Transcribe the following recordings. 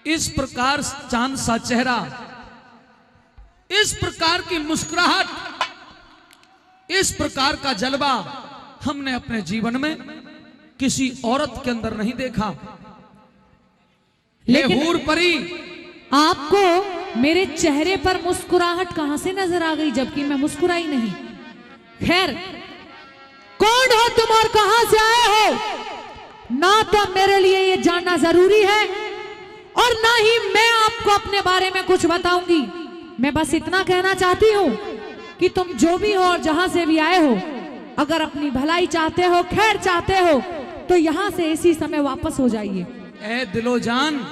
इस प्रकार चांद सा चेहरा, इस प्रकार की मुस्कुराहट, इस प्रकार का जलवा हमने अपने जीवन में किसी औरत के अंदर नहीं देखा। लेकिन हूर परी, आपको मेरे चेहरे पर मुस्कुराहट कहां से नजर आ गई, जबकि मैं मुस्कुराई नहीं। खैर, कौन हो तुम और कहां से आए हो ना तो मेरे लिए ये जानना जरूरी है, और ना ही मैं आपको अपने बारे में कुछ बताऊंगी। मैं बस इतना कहना चाहती हूं कि तुम जो भी हो और जहां से भी आए हो, अगर अपनी भलाई चाहते हो, खैर चाहते हो, तो यहां से इसी समय वापस हो जाइए। ए दिलो जान,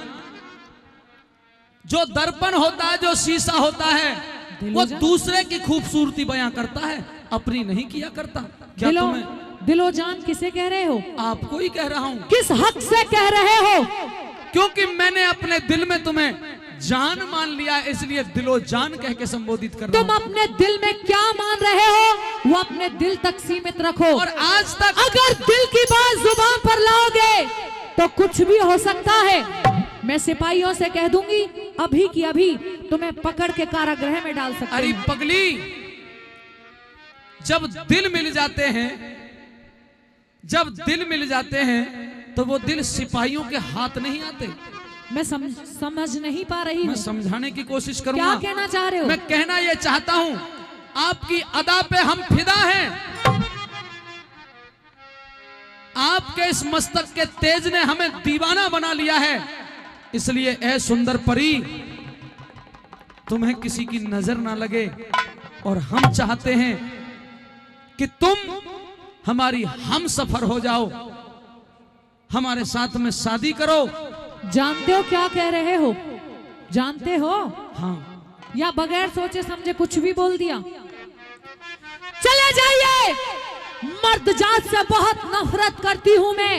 जो दर्पण होता है, जो शीशा होता है, वो दूसरे की खूबसूरती बयां करता है, अपनी नहीं किया करता। क्या तुम्हें दिलो जान किसे कह रहे हो? आपको ही कह रहा हूं। किस हक से कह रहे हो? क्योंकि मैंने अपने दिल में तुम्हें जान मान लिया, इसलिए दिलो जान कह के संबोधित कर रहा हूं। तुम अपने दिल में क्या मान रहे हो वो अपने दिल तक सीमित रखो, और आज तक अगर दिल की बात जुबान पर लाओगे तो कुछ भी हो सकता है। मैं सिपाहियों से कह दूंगी अभी की अभी तुम्हें पकड़ के कारागृह में डाल सकते अरे हैं। पगली, जब दिल मिल जाते हैं, जब दिल मिल जाते हैं तो वो दिल सिपाहियों के हाथ नहीं आते। मैं समझ नहीं पा रही मैं हूँ। समझाने की कोशिश करूंगा। क्या कहना चाह रहे हो? मैं कहना ये चाहता हूं, आपकी अदा पे हम फिदा हैं। आपके इस मस्तक के तेज ने हमें दीवाना बना लिया है, इसलिए ए सुंदर परी, तुम्हें किसी की नजर ना लगे, और हम चाहते हैं कि तुम हमारी हम सफर हो जाओ, हमारे साथ में शादी करो। जानते हो क्या कह रहे हो? जानते हो? हाँ, या बगैर सोचे समझे कुछ भी बोल दिया? चले जाइए, मर्द जात से बहुत नफरत करती हूं मैं।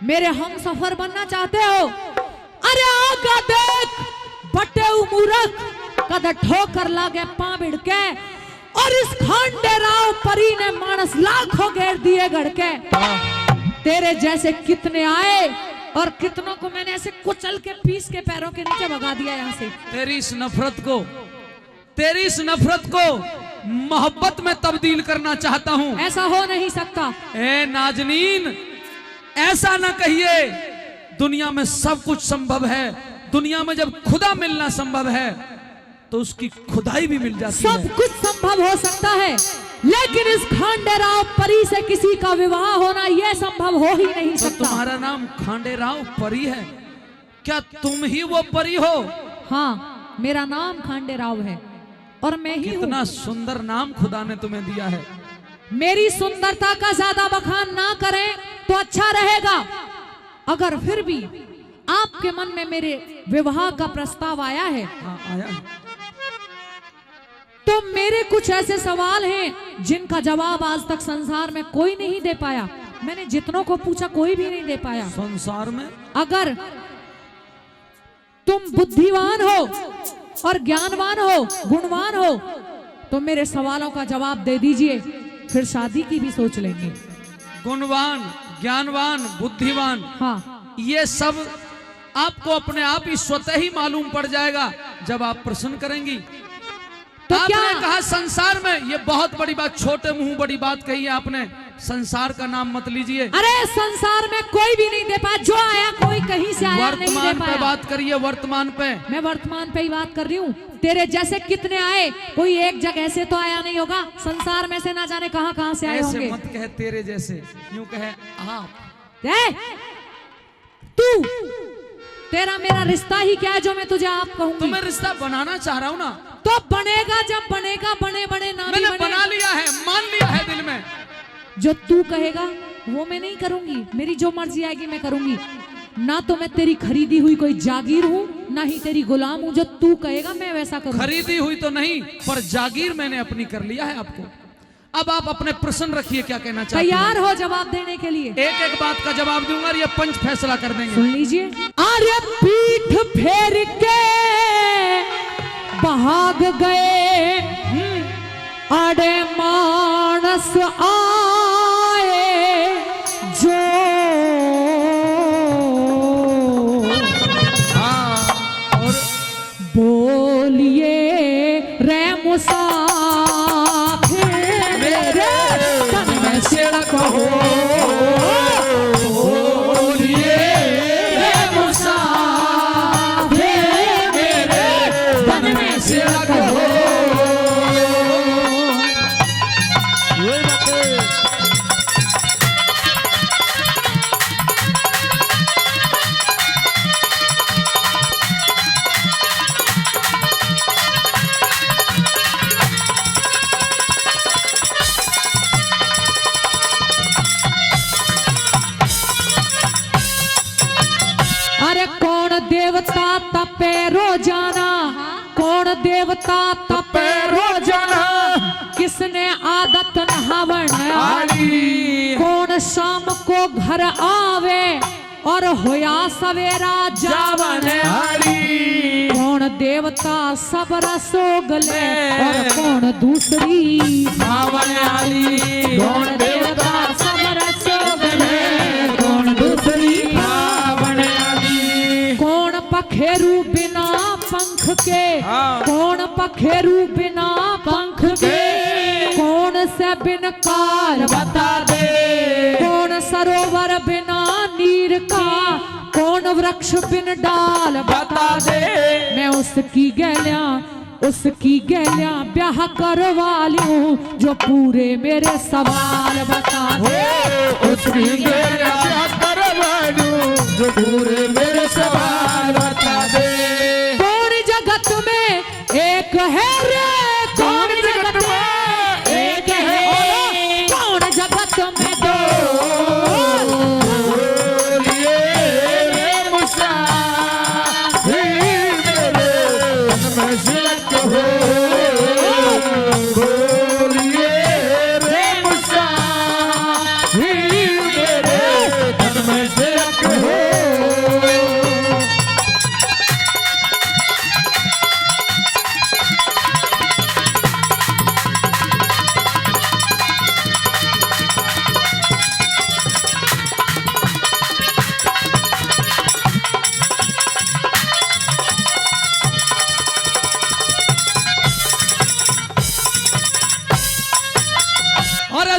मेरे हम सफर बनना चाहते हो? अरे आगा देख, बटे मूर्ख, कद ठोकर लागे पां भिड़के, और इस खांडे राव परी ने मानस लाखों घेर दिए गड़के। तेरे जैसे कितने आए और कितनों को मैंने ऐसे कुचल के पीस के पैरों के नीचे भगा दिया यहाँ से। तेरी इस नफरत को मोहब्बत में तब्दील करना चाहता हूं। ऐसा हो नहीं सकता। ए नाजनीन, ऐसा ना कहिए। दुनिया में सब कुछ संभव है। दुनिया में जब खुदा मिलना संभव है तो उसकी खुदाई भी मिल जाती है। सब कुछ संभव हो सकता है, लेकिन इस खांडेराव परी से किसी का विवाह होना यह संभव हो ही नहीं सकता। तो तुम्हारा नाम खांडेराव परी है? क्या तुम ही वो परी हो? हाँ, मेरा नाम खांडेराव है और मैं ही हूँ। कितना सुंदर नाम खुदा ने तुम्हें दिया है। मेरी सुंदरता का ज्यादा बखान ना करें तो अच्छा रहेगा। अगर फिर भी आपके मन में मेरे विवाह का प्रस्ताव आया है, हाँ, आया है। तो मेरे कुछ ऐसे सवाल हैं जिनका जवाब आज तक संसार में कोई नहीं दे पाया। मैंने जितनों को पूछा कोई भी नहीं दे पाया। संसार में अगर तुम बुद्धिवान हो और ज्ञानवान हो, गुणवान हो, तो मेरे सवालों का जवाब दे दीजिए, फिर शादी की भी सोच लेंगे। गुणवान, ज्ञानवान, बुद्धिवान, हाँ, ये सब आपको अपने आप ही स्वतः ही मालूम पड़ जाएगा जब आप प्रश्न करेंगी। तो आपने क्या कहा संसार में, ये बहुत बड़ी बात, छोटे मुंह बड़ी बात कही है आपने। संसार का नाम मत लीजिए। अरे संसार में कोई भी नहीं दे पाया, जो आया कोई कहीं से आया नहीं दे वर्तमान पाया। पे बात करिए, वर्तमान पे। मैं वर्तमान पे ही बात कर रही हूँ। तेरे जैसे कितने आए, कोई एक जगह से तो आया नहीं होगा। संसार में से ना जाने कहां कहां से आए ऐसे होंगे। मत कहे तेरे जैसे, यूं कहे आप। तू, तेरा मेरा रिश्ता ही क्या है जो मैं तुझे आप कहूंगी? तो मैं रिश्ता बनाना चाह रहा हूँ ना। तो बनेगा जब बनेगा, बने बने ना भी मैंने बने। बना लिया है, मान लिया है दिल में। जो तू कहेगा वो मैं नहीं करूंगी। मेरी जो मर्जी आएगी मैं करूंगी। ना तो मैं तेरी खरीदी हुई कोई जागीर हूँ, ना ही तेरी गुलाम हूँ। जो तू कहेगा मैं वैसा करूंगी। खरीदी हुई तो नहीं, पर जागीर मैंने अपनी कर लिया है आपको। अब आप अपने प्रश्न रखिए, क्या कहना चाहते हैं? तैयार हो जवाब देने के लिए? एक एक बात का जवाब दूंगा और ये पंच फैसला कर देंगे। सुन लीजिए। आर्य पीठ फेर के भाग गए, अरे मानस आए जो, अरे कौन देवता तपे रोजाना, कौन देवता तपे रोजाना, किसने आदत नहावन आली, कौन शाम को घर आवे और होया सवेरा जावन आली, कौन देवता सब रसोगले और कौन दूसरी भावन आली, कौन देवता सब रसोगले कौन दूसरी भावन आली, कौन पखेरु बिना पंख के, कौन पखेरु बिना पंख के, कौन से बिन कार बता दे, कौन सरोवर बिना नीर का, कौन वृक्ष बिन डाल बता दे, मैं उसकी गैलियां ब्याह करवा लूं जो पूरे मेरे सवाल बता दे, उसकी गैलियां ब्याह करवा लूं जो पूरे मेरे सवाल बता दे, कौन जगत में एक है रे, कौन जगत में एक है, कौन जगत में दो,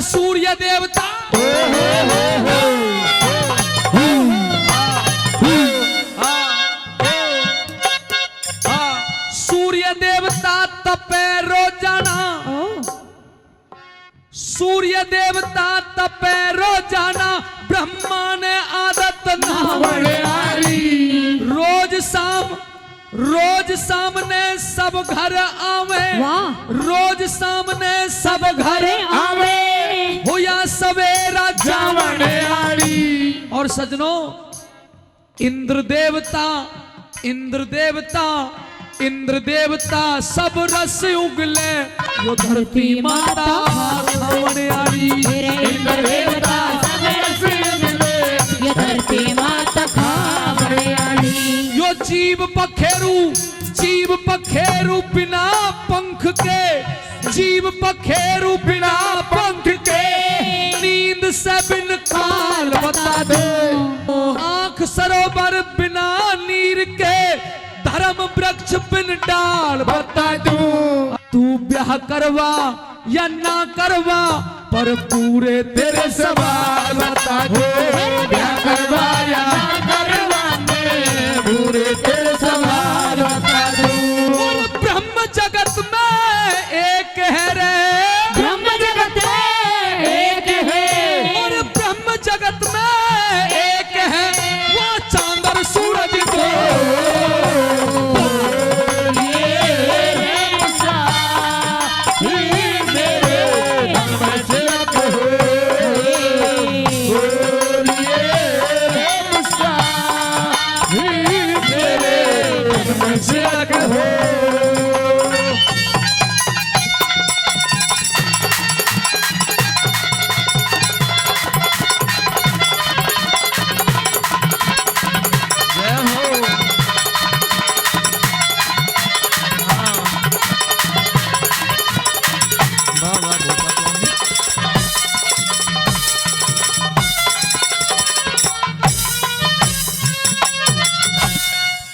सूर्य देवता सूर्य देवता तपे रोजाना, सूर्य देवता तपे रोजाना, ब्रह्मा ने आदत नहावन आली, रोज सामने सब घर आवे, रोज सामने सब घर आवे, होया सवेरा जावन आली, और सजनों इंद्र देवता सब रस उगले यो धरती माता खावन आली, इंद्र देवता सब रस उगले यो धरती माता खावन आली, यो जीव पखेरु बिना पंख के, जीव पखेरु बिना पंख के, नींद से बिन काल बता दे, आंख सरोवर बिना नीर के, धर्म वृक्ष बिन डाल बता दूं, तू ब्याह करवा या ना करवा पर पूरे तेरे सवाल बता दो, ब्याह करवा या ना करवा मैं पूरे तेरे सवाल बता दूं, और ब्रह्म जगत में एक है रे, ब्रह्म जगत में एक है, और ब्रह्म जगत में एक है, वो चांद और सूरज को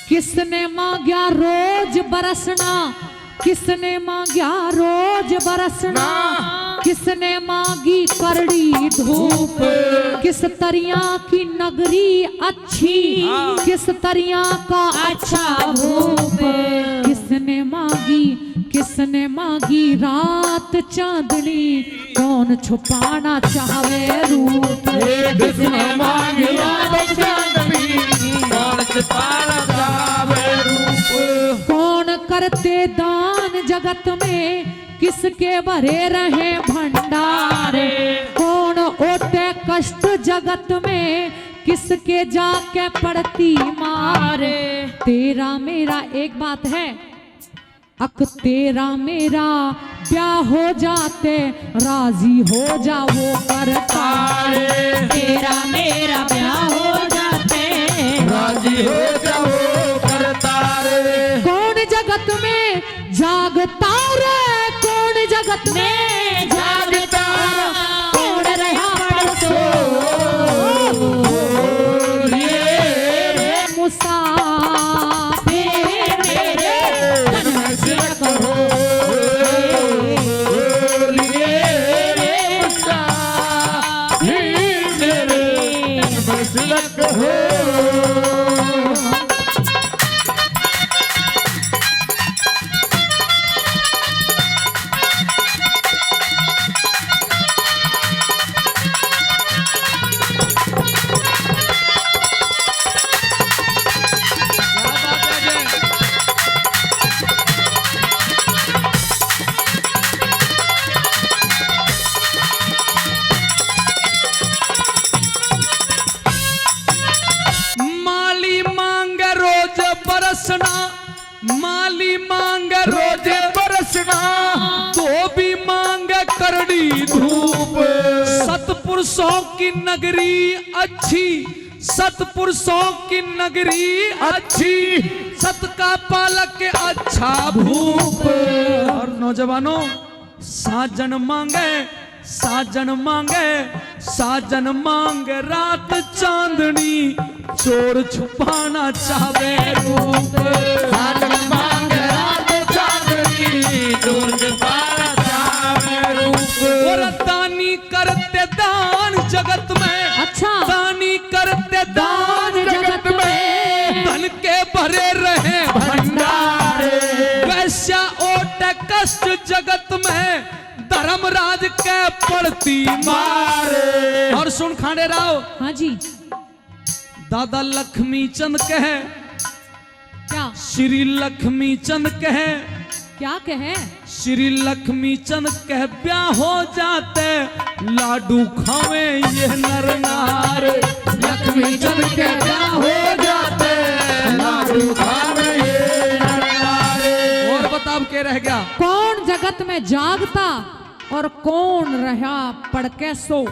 किसने मांगा रोज बरसना, किसने मांगा रोज बरसना, किसने मांगी करड़ी धूप, किस तरिया की नगरी अच्छी, किस तरिया का अच्छा भूप, किसने मांगी रात चांदनी, कौन छुपाना चाहे रूप, किसने मांगी रात चांदनी, कौन छुपाना चाहे रूप, कौन करते दान जगत में, किसके भरे रहे भंडारे, कौन ओटे कष्ट जगत में, किसके जाके पड़ती मारे। तेरा मेरा एक बात है, अक तेरा मेरा ब्याह हो जाते राजी हो जा वो करता रे। तेरा मेरा ब्याह हो जाते राजी हो जाओ करता रे। कौन जगत में जागता रे, कौन जगत में जागता कौन रहा परसों मुसाफिर मेरे तन में सिरक हो। तिलक हो। माली मांग रोज बरसना, माली मांग रोज बरसना तो भी मांग करड़ी धूप। सतपुरुषों की नगरी अच्छी, सतपुरुषों की नगरी अच्छी, सत का पालक अच्छा भूप। और नौजवानों, साजन मांगे, साजन मांगे, साजन मांगे रात चांदनी, चोर छुपाना चाहे रूप। साजन मांगे रात चांदनी, चोर छुपाना चाहे रूप। और दानी करते दान जगत में, अच्छा दानी करते दान जगत में धन के भरे रहे भंडार। वैश्या ओट कष्ट जगत में, धर्मराज के पड़ती मारे। और सुन खांडे राव, हाँ जी दादा लक्ष्मी चंद कहे, क्या श्री लक्ष्मी चंद कहे, क्या कहे? श्री लक्ष्मी चंद कह ब्याह हो जाते लाडू खावे ये नर नार। लक्ष्मी चंद के ब्याह हो जाते लाडू खावे ये नर नार। और बताब के रह गया, कौन जगत में जागता और कौन रहा पड़ के सो?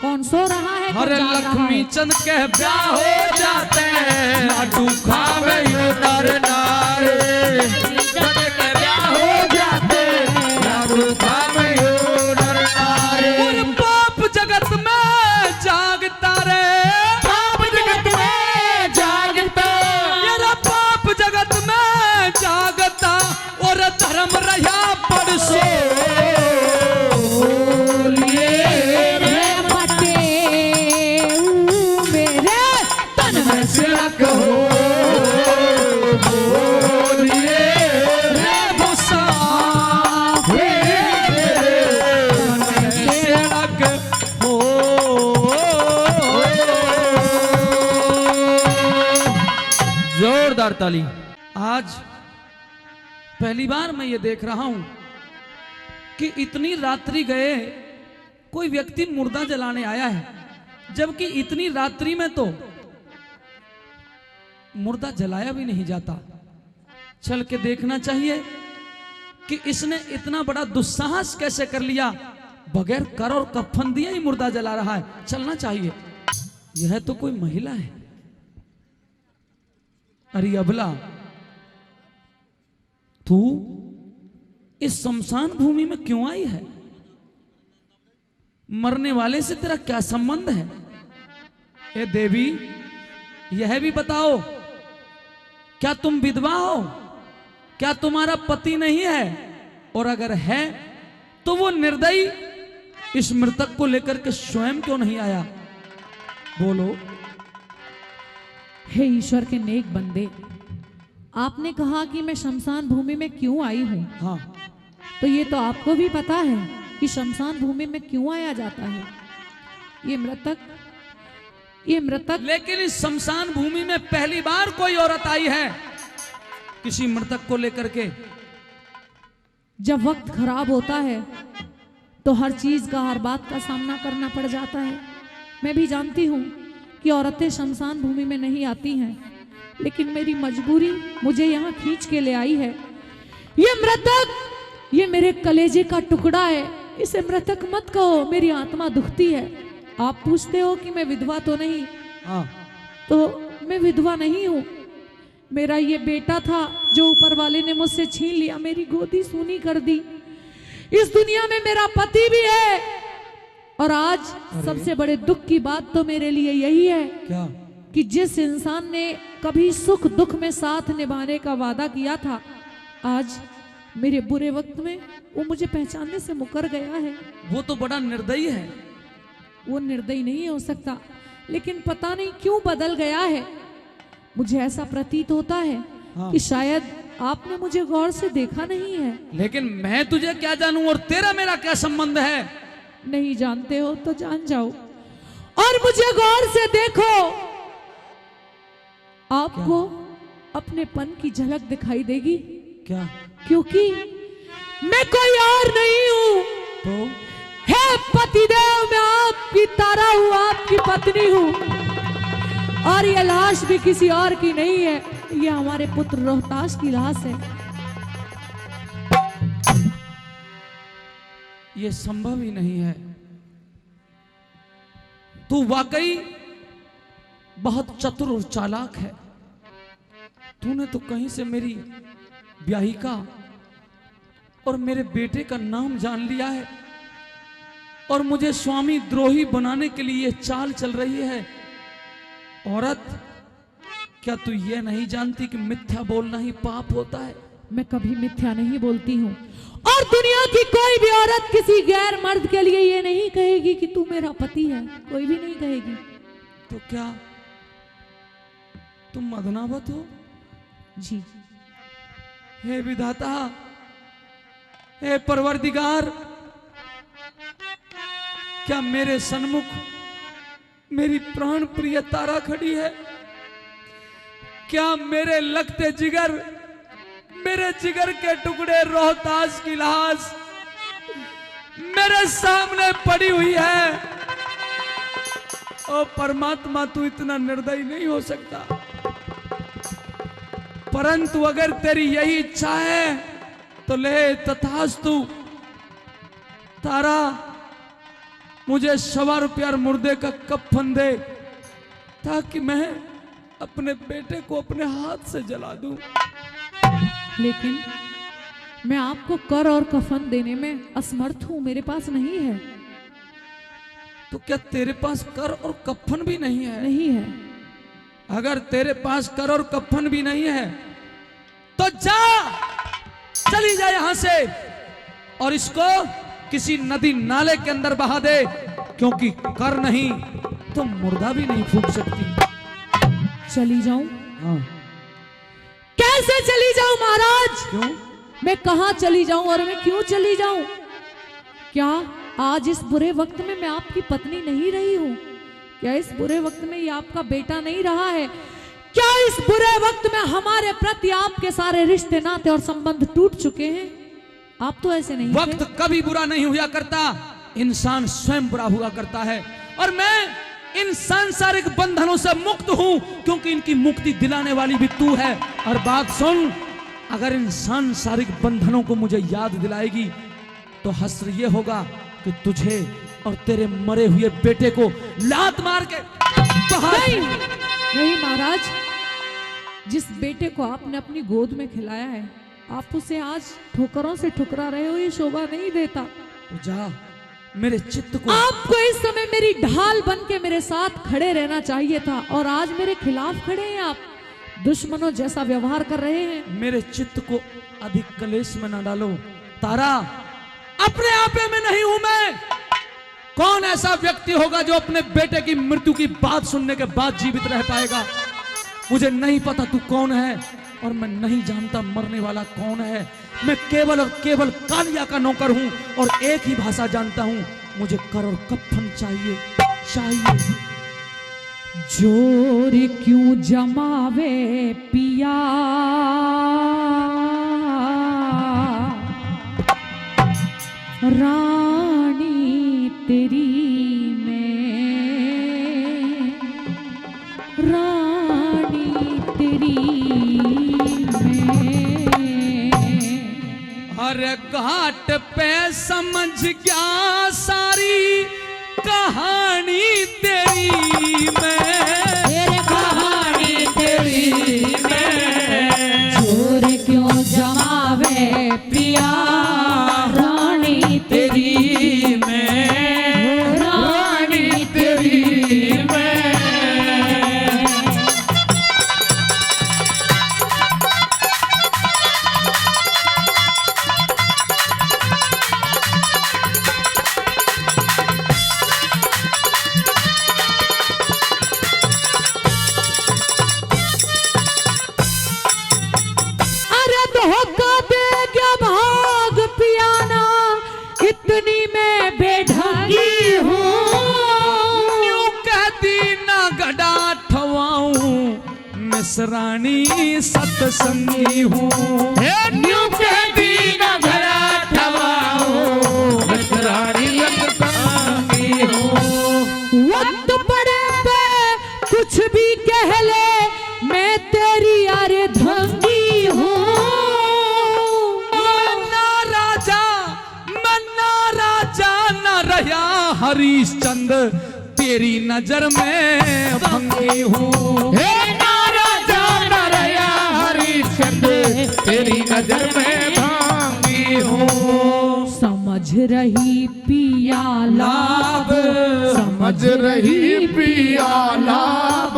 कौन सो रहा है, कौन हरे जाग रहा लक्ष्मी है? चंद कह ब्याह हो जाते लाडू खावे ये नर नार। चंद के ब्याह हो जाते लाडू खावे ये नर नार। और पाप जगत में जागता रे, पाप जगत में जागता, मेरा पाप जगत में जागता, और धर्म रहा परसो। तिलक हो। बोलिए रे मुसाफिर तिलक हो। जोरदार ताली। आज पहली बार मैं ये देख रहा हूं कि इतनी रात्रि गए कोई व्यक्ति मुर्दा जलाने आया है, जबकि इतनी रात्रि में तो मुर्दा जलाया भी नहीं जाता। चल के देखना चाहिए कि इसने इतना बड़ा दुस्साहस कैसे कर लिया, बगैर कर और कफन दिए ही मुर्दा जला रहा है। चलना चाहिए, यह तो कोई महिला है। अरे अबला, तू इस शमशान भूमि में क्यों आई है? मरने वाले से तेरा क्या संबंध है? ए देवी, यह भी बताओ, क्या तुम विधवा हो? क्या तुम्हारा पति नहीं है? और अगर है तो वो निर्दयी इस मृतक को लेकर के स्वयं क्यों नहीं आया? बोलो। हे ईश्वर के नेक बंदे, आपने कहा कि मैं शमशान भूमि में क्यों आई हूँ, हाँ, तो ये तो आपको भी पता है कि शमशान भूमि में क्यों आया जाता है। ये मृतक लेकिन इस शमशान भूमि में पहली बार कोई औरत आई है किसी मृतक को लेकर के। जब वक्त खराब होता है तो हर चीज का, हर बात का सामना करना पड़ जाता है। मैं भी जानती हूँ कि औरतें शमशान भूमि में नहीं आती हैं, लेकिन मेरी मजबूरी मुझे यहाँ खींच के ले आई है। ये मृतक, ये मेरे कलेजे का टुकड़ा है, इसे मृतक मत कहो, मेरी आत्मा दुखती है। आप पूछते हो कि मैं विधवा तो नहीं, हाँ, तो मैं विधवा नहीं हूँ। मेरा ये बेटा था जो ऊपर वाले ने मुझसे छीन लिया, मेरी गोदी सूनी कर दी। इस दुनिया में मेरा पति भी है, और आज सबसे बड़े दुख की बात तो मेरे लिए यही है क्या? कि जिस इंसान ने कभी सुख दुख में साथ निभाने का वादा किया था, आज मेरे बुरे वक्त में वो मुझे पहचानने से मुकर गया है। वो तो बड़ा निर्दयी है। वो निर्दयी नहीं हो सकता, लेकिन पता नहीं क्यों बदल गया है। मुझे ऐसा प्रतीत होता है हाँ। कि शायद आपने मुझे गौर से देखा नहीं है। लेकिन मैं तुझे क्या जानूं और तेरा मेरा क्या संबंध है? नहीं जानते हो तो जान जाओ, और मुझे गौर से देखो। आपको अपनेपन की झलक दिखाई देगी, क्या? क्योंकि मैं कोई और नहीं हूँ। तो हे पतिदेव, मैं आपकी तारा हूँ, आपकी पत्नी हूँ, और ये लाश भी किसी और की नहीं है, ये हमारे पुत्र रोहतास की लाश है। ये संभव ही नहीं है। तू वाकई बहुत चतुर और चालाक है। तूने तो कहीं से मेरी ब्याहिका और मेरे बेटे का नाम जान लिया है, और मुझे स्वामी द्रोही बनाने के लिए चाल चल रही है। औरत, क्या तू ये नहीं जानती कि मिथ्या बोलना ही पाप होता है? मैं कभी मिथ्या नहीं बोलती हूँ, और दुनिया की कोई भी औरत किसी गैर मर्द के लिए ये नहीं कहेगी कि तू मेरा पति है, कोई भी नहीं कहेगी। तो क्या तुम मदनावत हो? जी। हे विधाता, हे परवरदिगार, क्या मेरे सन्मुख मेरी प्राण प्रिय तारा खड़ी है? क्या मेरे लगते जिगर, मेरे जिगर के टुकड़े रोहतास की लाश मेरे सामने पड़ी हुई है? ओ परमात्मा, तू इतना निर्दयी नहीं हो सकता। परंतु अगर तेरी यही इच्छा है तो ले, तथास्तु। तारा, मुझे ₹1.25 मुर्दे का कफन दे, ताकि मैं अपने बेटे को अपने हाथ से जला दूं। लेकिन मैं आपको कर और कफन देने में असमर्थ हूं, मेरे पास नहीं है। तो क्या तेरे पास कर और कफन भी नहीं है? नहीं है। अगर तेरे पास कर और कफन भी नहीं है तो जा, चली जा यहां से, और इसको किसी नदी नाले के अंदर बहा दे, क्योंकि कर नहीं तो मुर्दा भी नहीं फूंक सकती। चली जाऊं? हाँ। कैसे चली जाऊं महाराज? क्यों? मैं कहां चली जाऊं और मैं क्यों चली जाऊं? क्या आज इस बुरे वक्त में मैं आपकी पत्नी नहीं रही हूं? क्या इस बुरे वक्त में ये आपका बेटा नहीं रहा है? क्या इस बुरे वक्त में हमारे प्रति आपके सारे रिश्ते नाते और संबंध टूट चुके हैं? आप तो ऐसे नहीं वक्त थे। कभी बुरा नहीं हुआ करता, इंसान स्वयं बुरा हुआ करता है। और मैं इन सांसारिक बंधनों से मुक्त हूं, क्योंकि इनकी मुक्ति दिलाने वाली भी तू है। और बात सुन, अगर इन सांसारिक बंधनों को मुझे याद दिलाएगी तो हश्र ये होगा कि तुझे और तेरे मरे हुए बेटे को लात मार के नहीं, नहीं महाराज, जिस बेटे को आपने अपनी गोद में खिलाया है, आप उसे आज ठोकरों से ठुकरा रहे हो, ये शोभा नहीं देता। तो जा, मेरे चित्त को। आपको इस समय मेरी ढाल बन के मेरे साथ खड़े रहना चाहिए था, और आज मेरे खिलाफ खड़े हैं। आप दुश्मनों जैसा व्यवहार कर रहे हैं। मेरे चित्त को अधिक कलेश में न डालो। तारा, अपने आपे में नहीं हूं मैं। कौन ऐसा व्यक्ति होगा जो अपने बेटे की मृत्यु की बात सुनने के बाद जीवित रह पाएगा? मुझे नहीं पता तू कौन है, और मैं नहीं जानता मरने वाला कौन है। मैं केवल और केवल कालिया का नौकर हूं, और एक ही भाषा जानता हूं, मुझे कर और कफन चाहिए, चाहिए। जोर क्यों जमावे पिया, रानी तेरी में अरे घाट पे समझ गया सारी कहानी तेरी मैं, तेरे कहानी तेरी मैं, जोर क्यों जमावे पिया रानी तेरी मैं, रानी तेरी मैं। अरे धोखा दे गया भाग पियाना, इतनी मैं बेढंगी हूँ। न्यू कहती ना गड़ा ठवाऊं मिसरानी सत्संगी हूँ, न्यू कहती ना घड़ा ठवाऊं मिसरानी सत्संगी हूँ। वक्त पड़े पे कुछ भी कह ले, मैं तेरी यारे धंगी हूँ। मन्ना राजा न रहा हरिश्चंद्र तेरी नजर में भंगी हूँ, हे नारा जाना रया हरिश्चंद्र तेरी नजर में भांगी हूँ। समझ रही पिया लाभ, समझ रही पिया लाभ,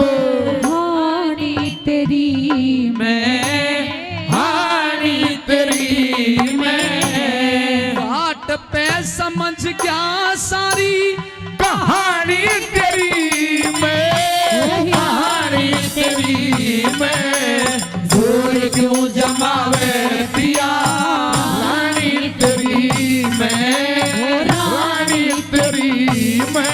हानि तेरी मैं हानि तेरी मैं, घाट पे समझ गया सारी कहानी तेरी मैं, कहानी तेरी मैं, जोर क्यों जमावे पिया रानी तेरी मैं, रानी तेरी मैं।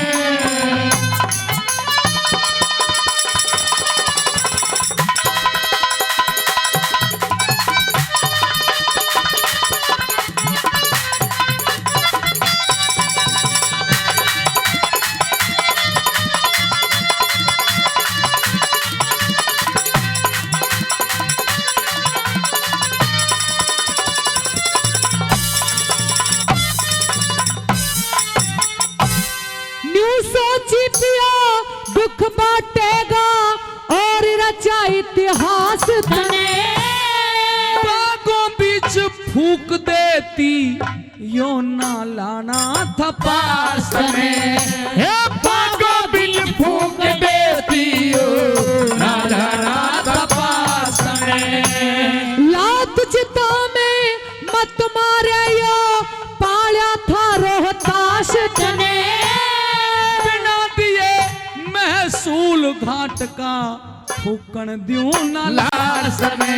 न्यू सोची पिया दुख बांटेगा और रचा इतिहास तने। बागों बीच फूक देती यो ना लाना था पास में, हे पागो बिल फूक देती हो ना जाना तपास में। लात चिता में मत मारे यो, पाया था रोहताश तने। बिना दिए महसूल घाट का फूकन द्यूं ना लाड़ सने,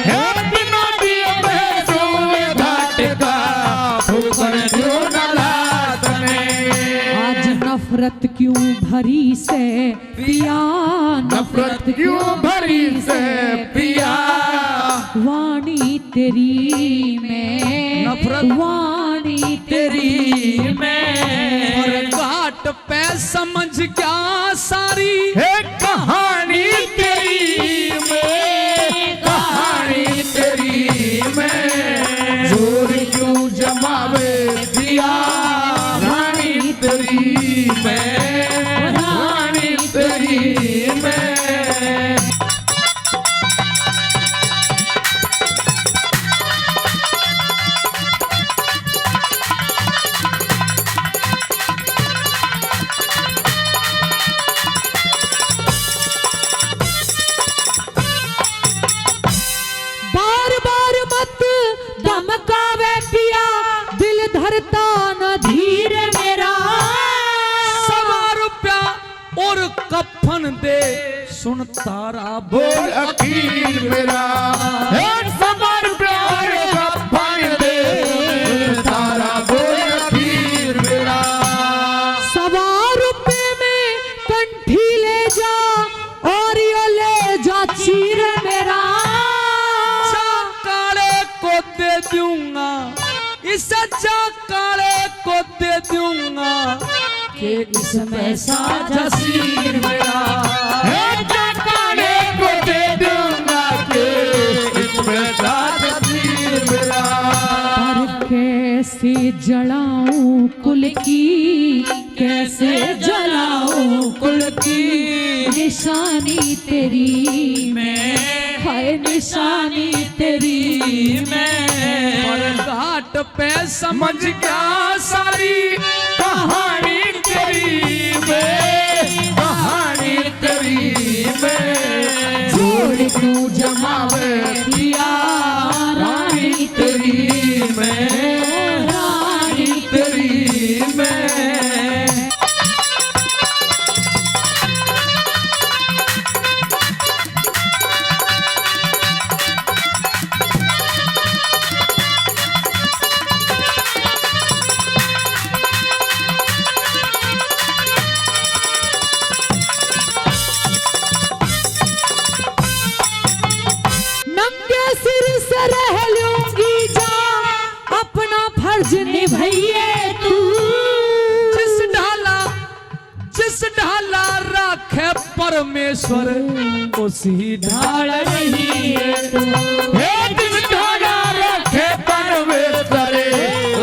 हे बिना दिए महसूल घाट का फूकन द्यूं ना लाड़ में। आज नफरत क्यों भरी से पिया, नफरत क्यों भरी से पिया, वाणी तेरी में, नफरत वाणी तेरी में। और घाट पे समझ क्या सारी हे कहानी तेरी में, कहानी तेरी में, जोर क्यों जमावे पिया रानी तेरी में, रानी तेरी में। बार बार मत धमकावे पिया, दिल धरता न धीर मेरा। सवा रुपया और कफन दे सुन तारा बोल अखीर मेरा, हे समर प्यार का पानी दे तारा बोल अखीर मेरा। सवा रुपए में कंठी ले जा और यो ले जा चीर मेरा। काले को दे दूंगा, इस काले को दे दूंगा कि इसमें साझा सीर मेरा। हे काले को दे दूंगा के इसमें साथ तीर मेरा। पर कैसे जलाऊं कुल की, कैसे जलाऊं कुल की निशानी तेरी मैं, है निशानी तेरी पर घाट पे समझ क्या सारी कहानी तेरी में, कहानी तेरी में जोड़ क्यों जमावे पिया रानी तेरी में, रानी तेरी में। नंगे सिर से रह लूंगी जा अपना फर्ज निभाइए तू। जिस ढाला राखे परमेश्वर उसी ढाल रही है तू, हे जिस ढाला रखे परमेश्वर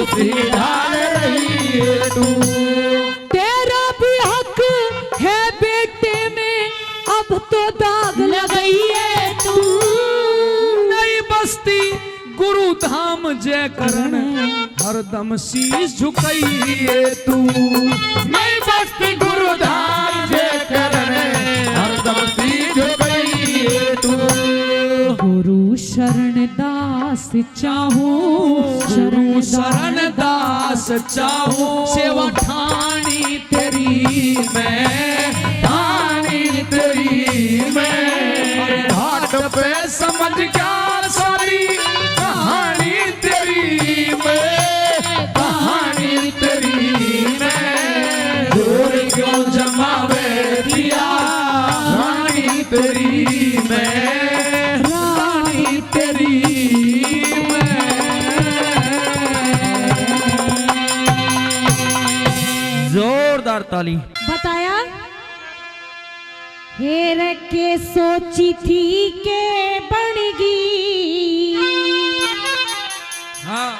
उसी ढाल रही है तू। तेरा भी हक है बेटे में अब तो दाग लगाइए तू। नई बस्ती गुरु धाम जय करण हरदम शीश झुकाइए तू। नई बस्ती गुरु धाम जय करण हरदम सीध गई तू। गुरु शरण दास चाहूं, गुरु शरण दास चाहूं सेवा ठानी तेरी मैं, ठानी तेरी मैं घाट पे समझ क्या सारी कहानी तेरी में, कहानी तेरी में जोर क्यों जमावे पिया रानी तेरी में, रानी तेरी में। जोरदार ताली। बताया हेर के सोची थी के बनेगी, हाँ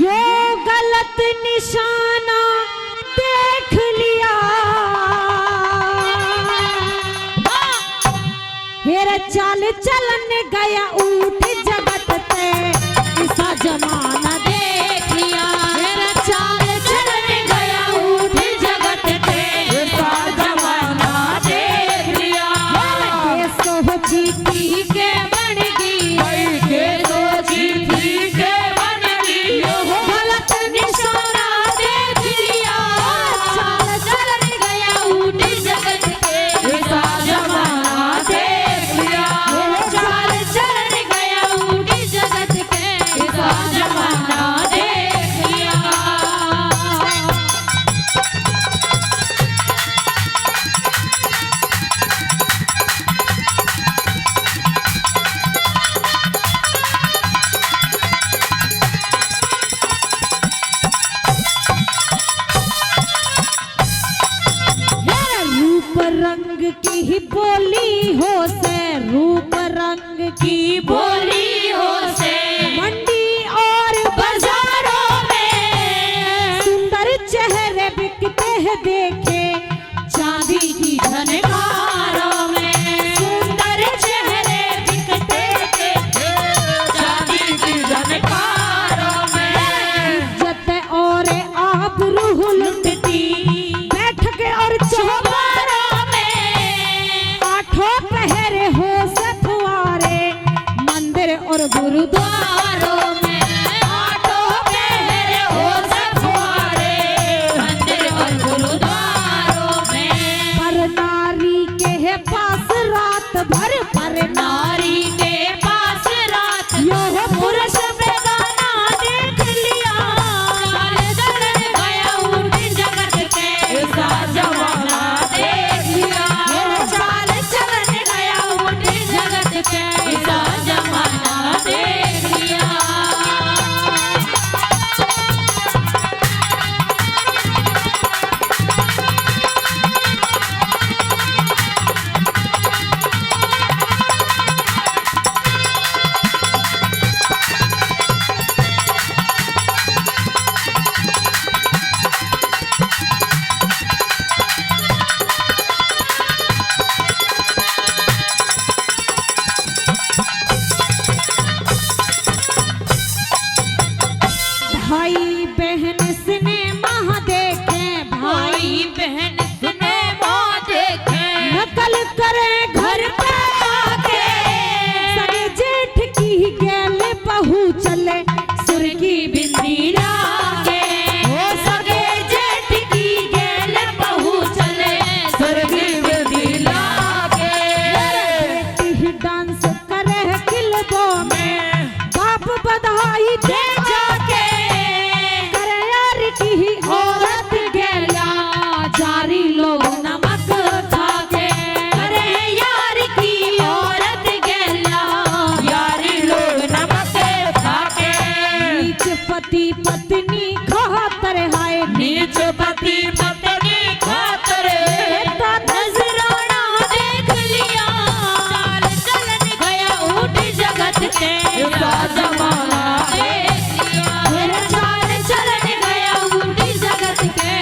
यो गलत निशाना देख लिया। हेर चाल चलन गया ऊठ जगत पे ऐसा जमाना देख लिया। हेर चाल चलन गया ऊठ जगत पे ऐसा जमाना देख लिया। के सोची थी के बनेगी, के सोची थी के बनेगी, गलत निशाना देख लिया। चाल चलन गया ऊठ जगत पे ऐसा जमाना देख लिया। चाल चलन गया ऊठ जगत पे ऐसा जमाना देख लिया। रूप रंग की ही बोली हो से, रूप रंग की बोली हो से मंडी और बाजारों में सुंदर चेहरे बिकते हैं देखे चांदी की झनकारों में। सुंदर चेहरे बिकते देखे चांदी की झनकारों में। इज्जत और आबरू लुटती बैठक और चौबारों में। आठों पहरे हो सफवारे मंदिर और गुरुद्वारों में। आठों पहरे हो सफवारे मंदिर और गुरुद्वारों में। पर नारी के पास रात भर, पर नारी के पास रात यह पुरुष बेगाना देख लिया। चाल चलन गया ऊठ जगत पे ऐसा जमाना देख लिया। चाल चलन गया ऊठ जगत पे ऐसा जमाना देख भाई दे जाके करे यार की ही औरत गेला जारी लोग नमक खाके करे यार की औरत गेला यारी लोग नमक खाके नीच पति पत्नी खातर हाय नीच पति पत्नी खातर नजराना देख लिया चाल चलन गया उठ जगत के जमाना देख लिया मेरा चाल चलन गया उठ जगत के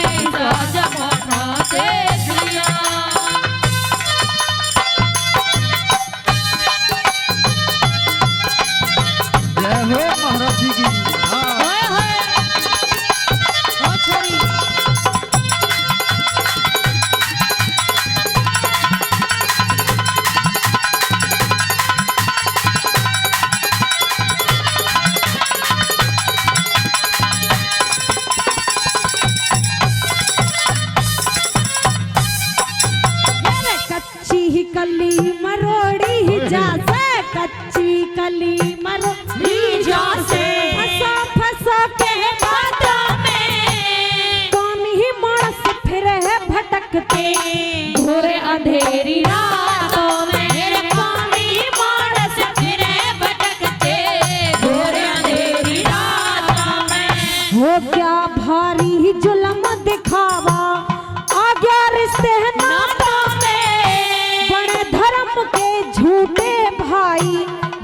जमाना देख लिया। जय हो महाराज जी की। हाँ। ओए होए ओ छोरी मेरे कच्ची ही कली मरोड़ी ही जासे कच्ची कली मरोड़ी जासे फंसा फंसा के बातों में कौन ही मानस फिर है भटकते घोरे अंधेरी रातों में मेरे कौन ही मानस फिर है भटकते घोरे अंधेरी रातों में हो क्या भारी जुल्म दिखावा आ गया रिश्ते नातों में बड़े धर्म के झूठे भाई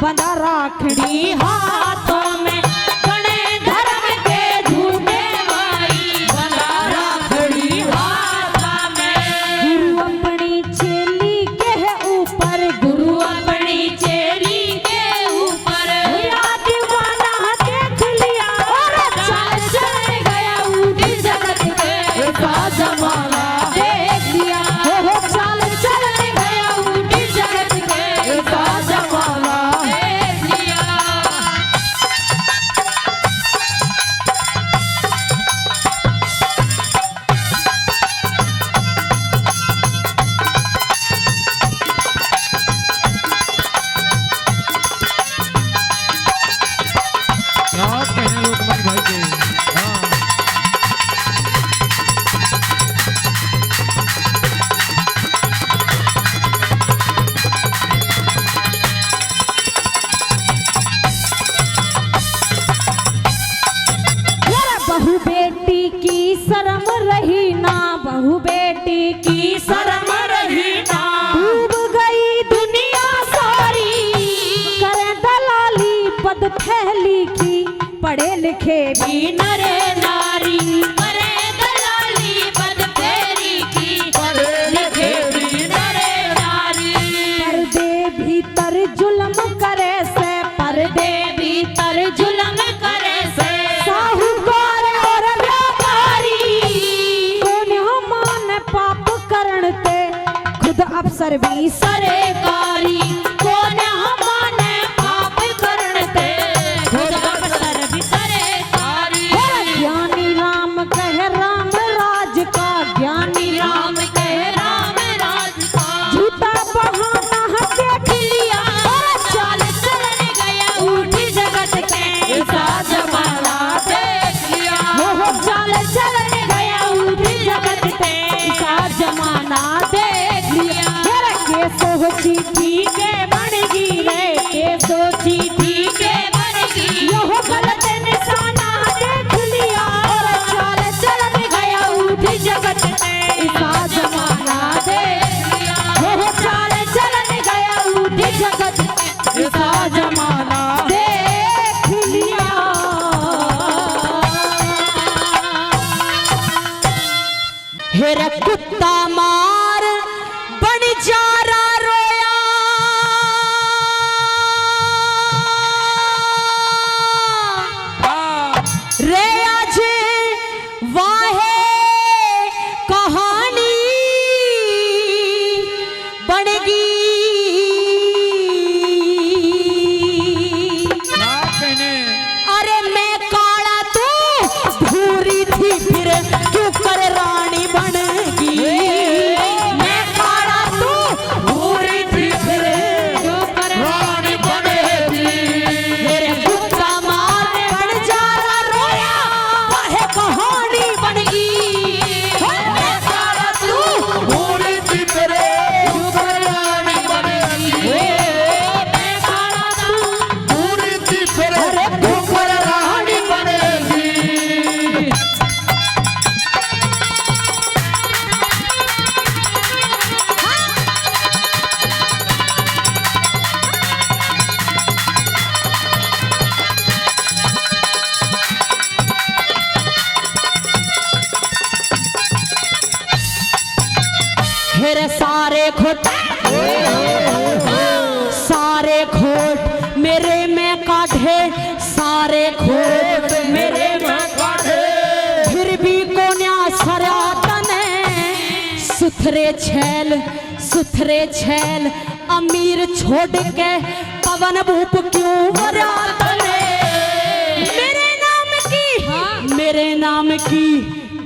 बंधा राखड़ी हाथों में बड़े धर्म के झूठे भाई बंधा राखड़ी हाथों में गुरु अपनी चेली के ऊपर गुरु अपनी चेली के ऊपर याद वाला देख लिया और चाल चल गया उठ जगत के जमाना देख लिया हो चाल चल गया उठ जगत के जमाना देख लिया। क्या कहने लोकमत भाई के। हाँ। मेरा बहू बेटी की शर्म रही ना बहू बेटी की शर्म रही ना डूब गई दुनिया सारी करे दलाली पद फैली की पढ़े लिखे भी नरे नारी करे दलाली पद फैली की पढ़े लिखे भी नरे नारी पर्दे भीतर जुल्म करे से पर्दे भीतर जुल्म करे से साहूकार और व्यापारी कौन मान पाप करण ते खुद अफसर भी सरकारी कौन मान पाप करण ते खुद अफसर भी सरकारी ज्ञानी राम कह राम राज का ज्ञानी राम कह राम राज का झूठा बहाना देख लिया और चाल चलन गया उठ जगत के जमाना देख लिया हो चाल चलन गया उठ जगत के जमाना देख लिया मेरा केस हो खोट सारे खोट मेरे में काढ़े, सारे खोट मेरे में काढ़े, फिर भी कोन्या सरातन सुथरे छैल अमीर छोड़ के पवन भूप क्यों वरातन मेरे नाम की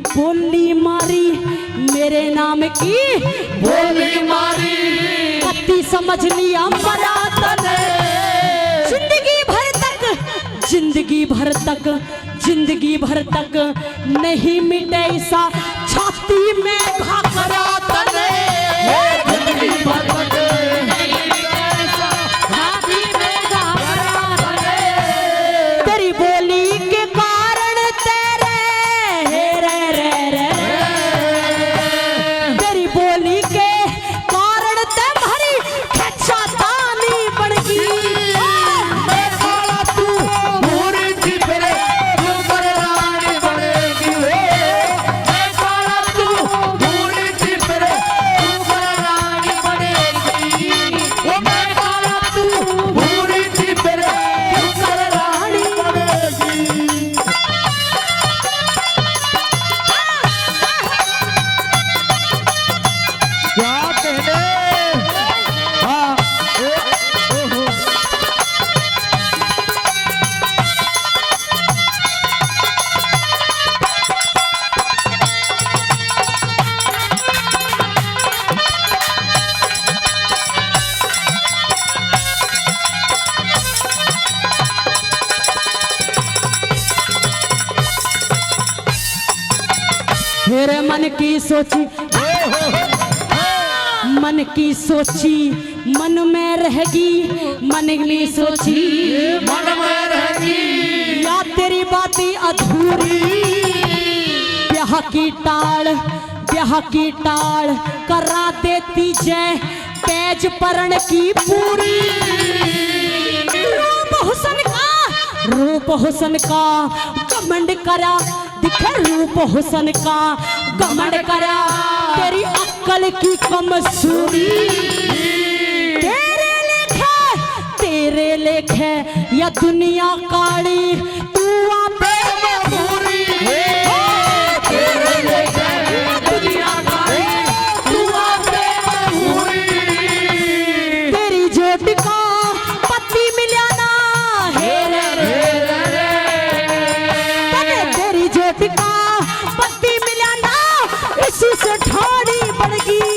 बोली मारी, मेरे नाम की बोली मारी, पति समझ लिया मरातन जिंदगी भर तक नहीं मिटे सा छाती में घाघरा तने, जिंदगी भर तक नहीं मिटे सा छाती में घाघरा तने, तेरी बोली के कारण तेरे तेरी बोली के कारण तुम्हारी खच्चा तानी बन गई। मेरे मन की सोची मन में रहेगी, मन की सोची मन में रहेगी, या तेरी बातें अधूरी, ब्याह की टाल करा देती जय पेज परण की पूरी, रूप हुसन का घमंड करा, दिखे रूप हुसन का घमंड करा, तेरी अक्ल की कमजोरी, तेरे लेखे या दुनिया काली तू आपे पूरी, तेरे लेखे या दुनिया काली तू आपे पूरी, तेरी जोट का पति मिला ना तेरी जोट का पति मिला ना, इसी से ठाड़ी बढ़ गई।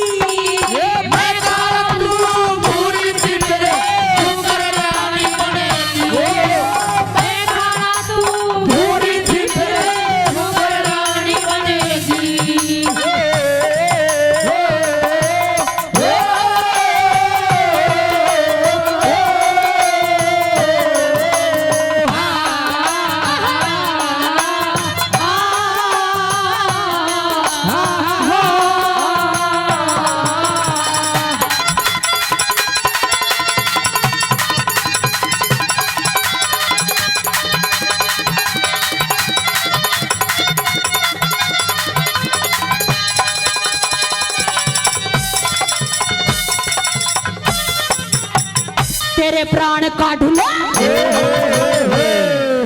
तेरे प्राण काढ़ लूं,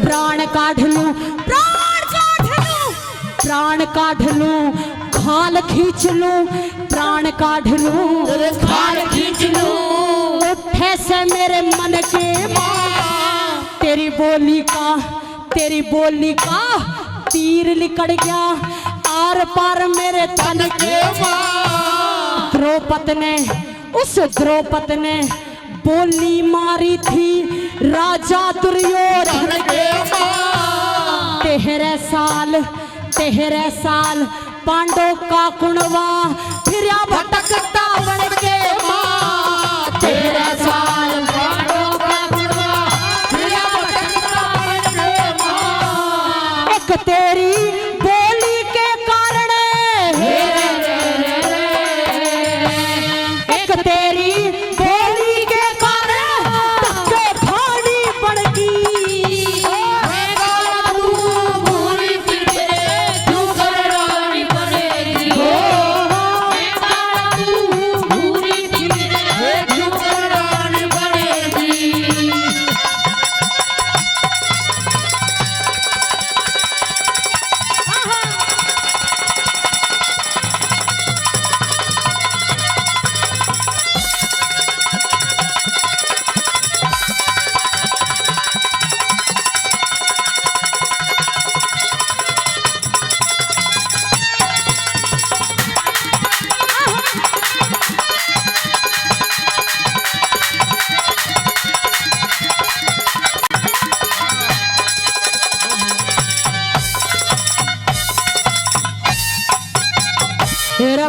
प्राण काढ़ लूं, प्राण काढ़ लूं, खाल खींच लूं, प्राण काढ़ लूं, खाल खींच लूं, उठे से मेरे मन के मां, तेरी बोली का तीर लिकड़ गया आर पार मेरे तन के मां, द्रौपद ने बोली मारी थी राजा दुर्योधन के मां, तेहरे साल पांडव का कुणवा फिर भटकता बन के मां, तेहरे साल पांडव का कुणवा फिर भटकता बन के मां, एक तेरी बोली के कारण एक तेरी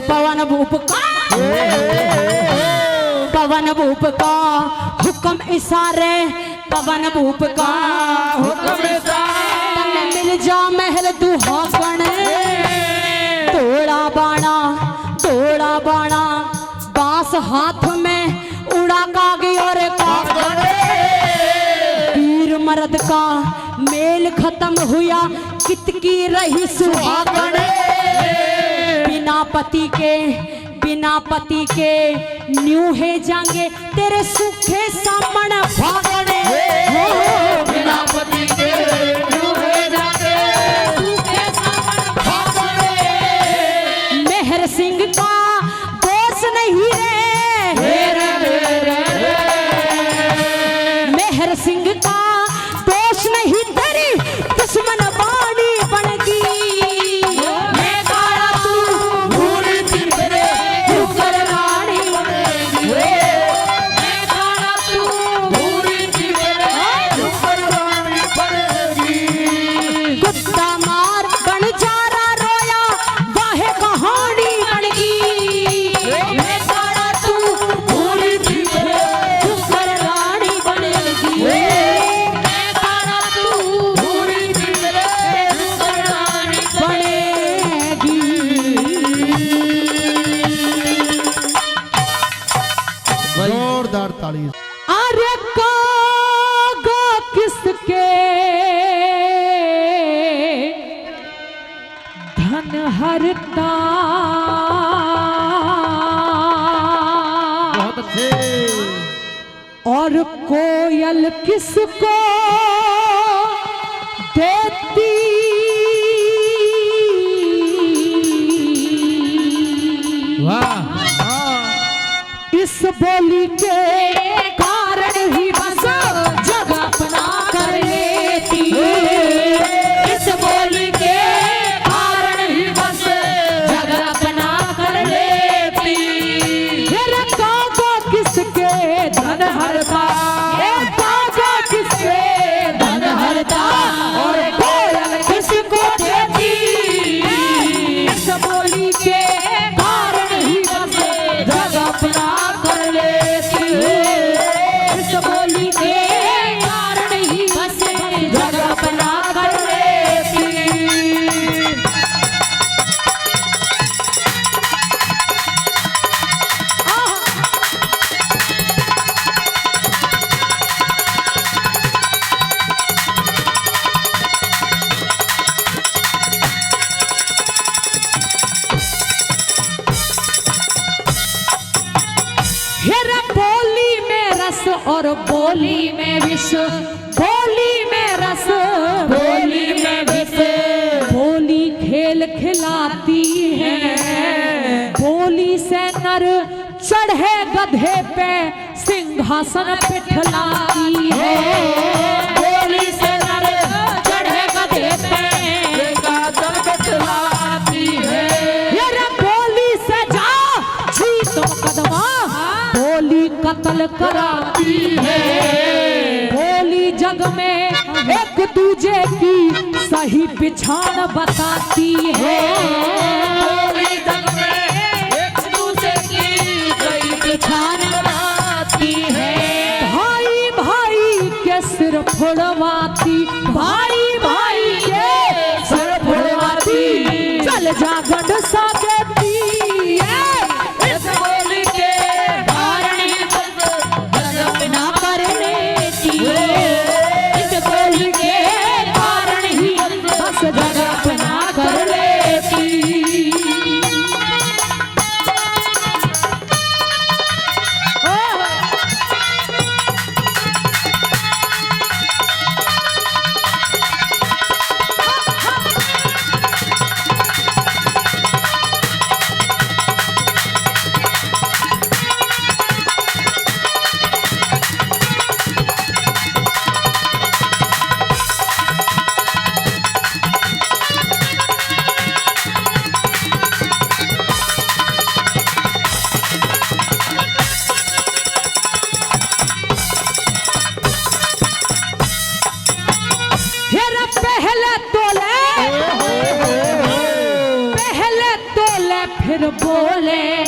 पवन भूप का हुक्म इशारे पवन भूप का हुक्म तने मिल जा महल दुहागण तोड़ा बाणा बांस हाथ में उड़ा कागी और कागड़ वीर मर्द का मेल खत्म हुआ कितकी रही सुहागण बिना पति के न्यू है जाएंगे तेरे सूखे सामने भागने बिना पति के न्यू है जाके सूखे सामने भागने मेहर सिंह का दोष नहीं रे मेहर सिंह का दोष नहीं तेरी दुश्मन बाड़ी बन गई मैं काला तू भूरी थी मेरे ऊपर रानी बनेगी मैं काला तू भूरी थी मेरे ऊपर रानी पड़ेगी कुत्ता मार बन जारा रोया वाहे कहानी बन गई मैं काला तू भूरी थी मेरे ऊपर रानी बनेगी मैं काला तू भूरी थी मेरे ऊपर रानी बनेगी जोरदार ताली अरे कागा किसके धन हरता बहुत अच्छे और कोयल किसको देती वाह इस बोली के कारण ही बस जगह अपना कर लेती इस बोली के कारण ही बस जगह अपना कर लेती फिर कागा किसके धन हरता कागा किसके धन हरता और कोयल किसको देती इस बोली के कारण ही बस जगह अपना कर लेती इस बोली के कारण ही बस जगह अपना कर लेती हेर बोली में रस और बोली में विष बोली में रस बोली में विष बोली खेल खिलाती है बोली से नर चढ़े गधे पे सिंहासन पिठलाती है बोली से नर चढ़े गधे पे सिंहासन पिठलाती है हेर बोली से जा जीतो कदमा बोली कत्ल कराती है बोली जग में एक दूजे की सही पिछाड़ बताती है बोली जग में एक दूसरे की सही पिछाड़ बनाती है भाई भाई के सिर फोड़वाती भाई भाई के सिर फोड़वाती चल जा गढ़ सा देती इस बोली के कारण ही बस ना कर लेती इस बोली के कारण ही बस जगह अपना कर लेती बोले,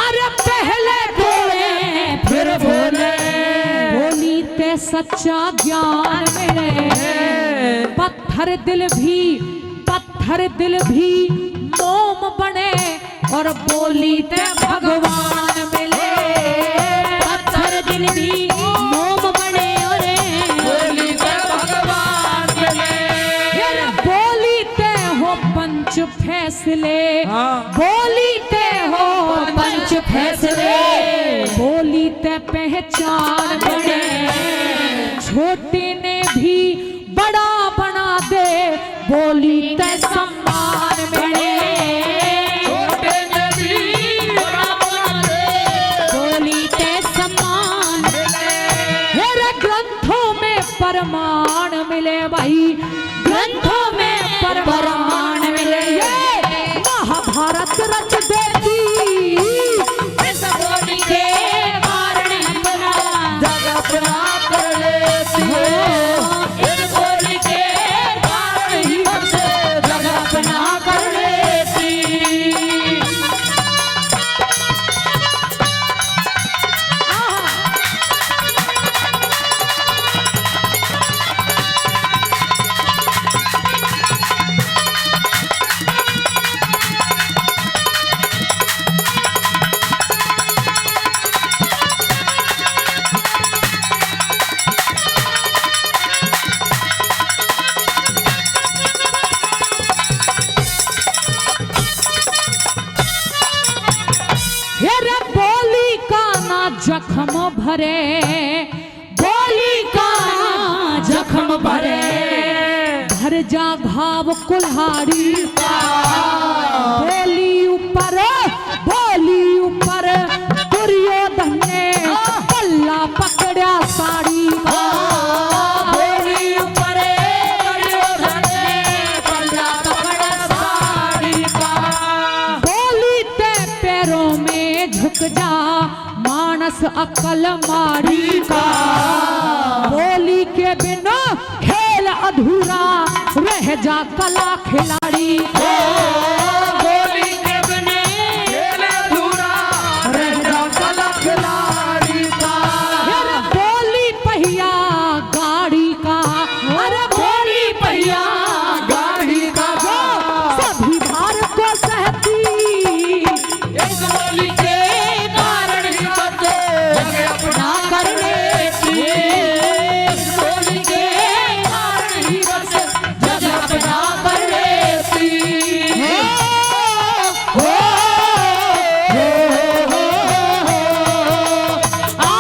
अरे पहले बोले फिर बोले, बोली ते सच्चा ज्ञान मिले, पत्थर दिल भी मोम बने, और बोली ते भगवान मिले, पत्थर दिल भी मोम बने, और बोली ते भगवान मिले। फिर बोली ते हो पंच फैसले, बोली ते हो पंच फैसले, बोली ते पहचान बने, छोटे ने भी बड़ा बना दे, बोली ते सम्मान मिले, छोटे ने भी बड़ा बना दे, बोली ते सम्मान मिले। मेरे ग्रंथों में प्रमाण मिले भाई, ग्रंथों में प्रमाण मिले, ये महाभारत रच देती इस बोली के कारण अपना जग अपना कर लेती है, इस बोली के कारण ही बसे जग अपना कर लेती। हेरे बोली का ना जख्म भरे, बोली का ना जख्म भरे, भर जा घाव कुल्हाड़ी का, बोली ऊपर दुर्योधन ने पल्ला पकड़ा साड़ी का, बोली ऊपर दुर्योधन ने पल्ला पकड़ा साड़ी का, बोली ते पैरों में झुक जा मानस अकल मारी का, बोली के बिना खेल अधूरा रह जा कला खिलाड़ी का, बोली के बिना खेल अधूरा रह जा कला खिलाड़ी का, अरे बोली पहिया गाड़ी का, अरे बोली पहिया गाड़ी का, सभी भार को सहती इस बोली के कारण ही बचे जग अपना कर लेती है, इस बोली के कारण ही बचे जग अपना कर लेती है। हो, आ,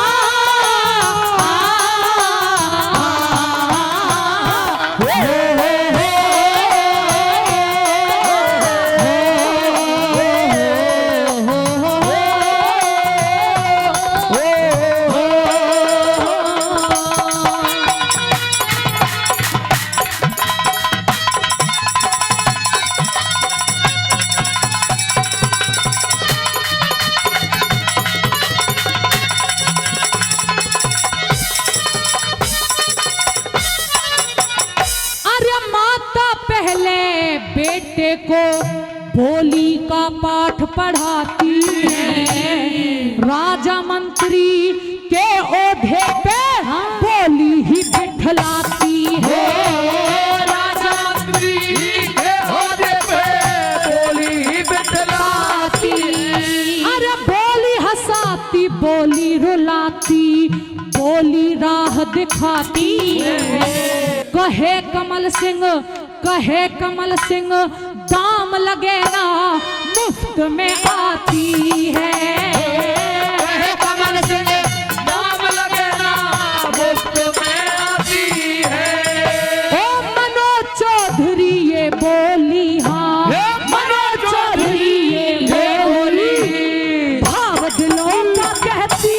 अरे माता पहले बेटे को बोली का पाठ पढ़ाती है, राजा मंत्री के ओढ़े पे बोली ही बिठलाती है, राजा मंत्री के ओहदे पे बोली ही बिठलाती, अरे बोली हंसाती बोली रुलाती, बोली राह दिखाती है, कहे कमल सिंह दाम लगे ना मुफ्त में आती है, कहे कमल सिंह दाम लगे ना मुफ्त में आती है, ओ मनोज चौधरी ये बोली, हाँ मनोज चौधरी ये बोली, भाव दिलों का कहती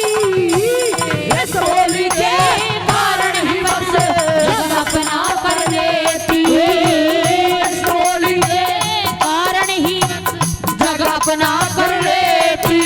इस बोली के कारण ही बस जग अपना कर लेती, इस बोली के कारण ही जग अपना कर लेती।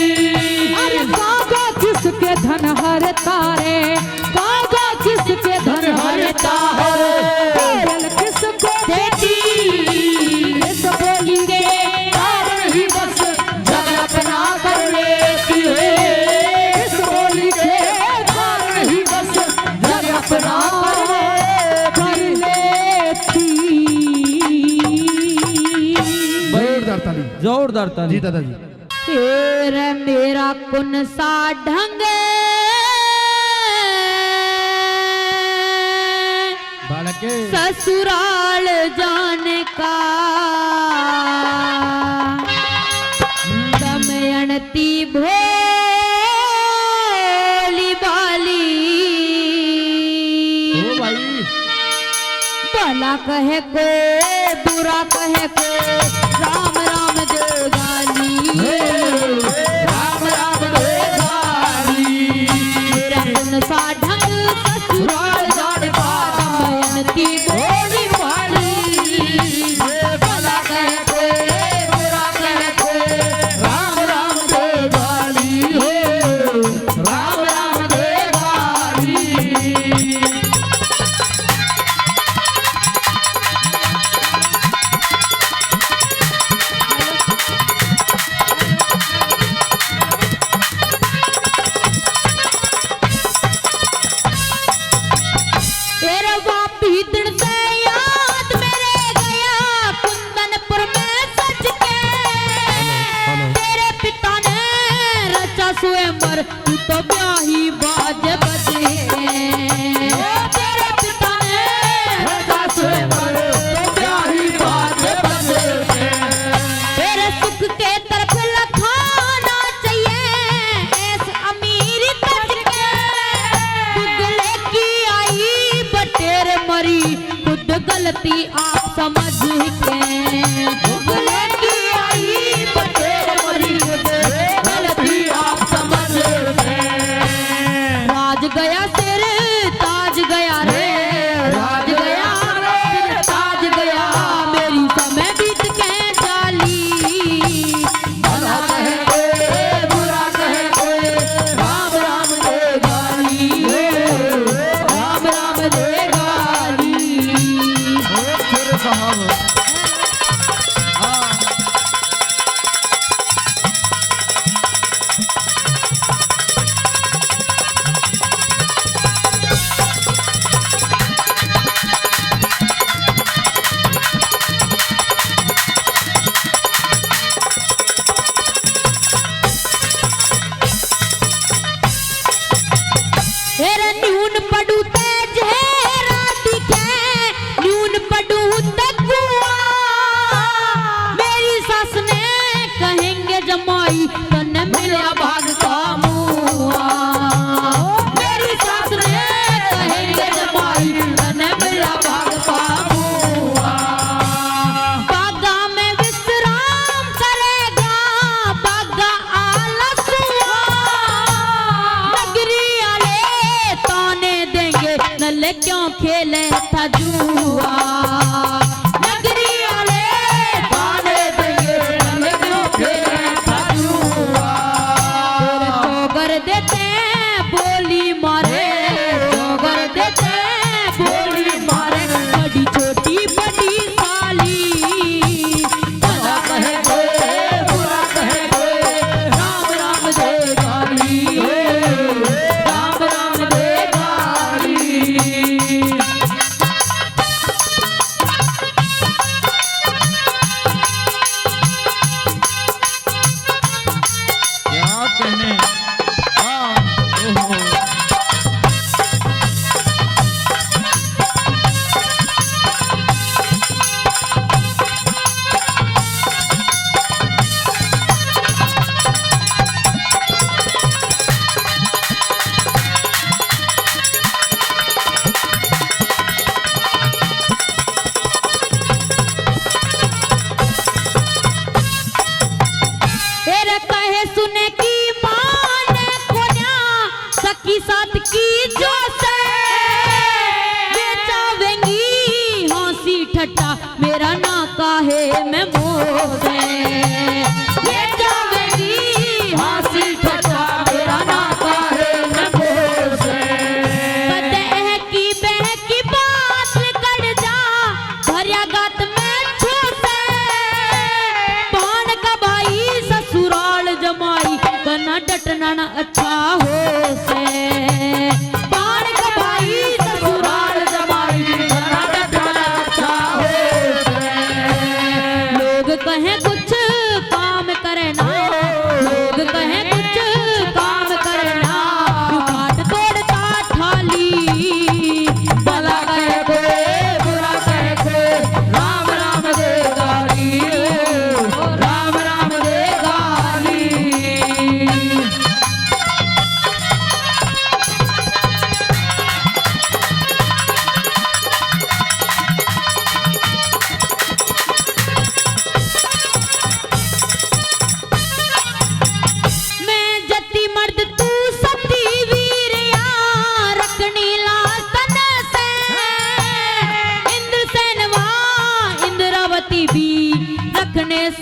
जोरदार ताली। जी दादाजी। तेरे मेरा कौन सा ढंग बालके ससुराल जाने का, दमयंती भोली बाली, ओ भाई भला कहे को बुरा कहे को, राम राम दे गाली, राम राम दे गाली। तेरा कौन सा ढंग ससुराल जाने का, दमयंती भोली बाली, भला कहे को बुरा कहे को, राम राम दे गाली हो, राम राम दे गाली। तेरे वापी दिन से याद मेरे गया कुंदनपुर में सज के, तेरे पिता ने रचा स्वयंवर, तू तो ब्याही बाज बजे, तेरे पिता ने रचा स्वयंवर, तो ब्याही बाज बजे। तेरे सुख के तरफ लखाना चाहिए, ऐस अमीरी तज के, दुगले की आई बटेर मरी, खुद गलती आप समझ के, दुगले की आई बटेर मरी, खुद गलती आप समझ के, राज गया सिर ताज गया रे, राज गया सिर ताज गया, मेरी समय बीत के चाली, भला कहे कोई, बुरा कहे कोई, राम राम दे गाली हो, राम राम दे गाली। ओ फिर साहब। हाँ तेरे न्यून पडू तेज है राती के, न्यून पडू तकुआ, मेरी सास ने कहेंगे जमाई तने मिला भाग का मुआ, मेरी सास ने कहेंगे जमाई तने मिला भाग का मुआ, बागा में विश्राम करेगा, बागा आलसुआ, नगरी आले ताने देंगे, नले क्यों खेले था जुआ, नगरी आले ताने देंगे, नले क्यों खेले था जुआ, तेरे चौगर देते हैं बोली मारे, चौगर देते हैं बोली मारे, बड़ी छोटी बड़ी साली, भला कहे कोई बुरा कहे कोई, राम राम दे गाली हो, राम राम दे गाली।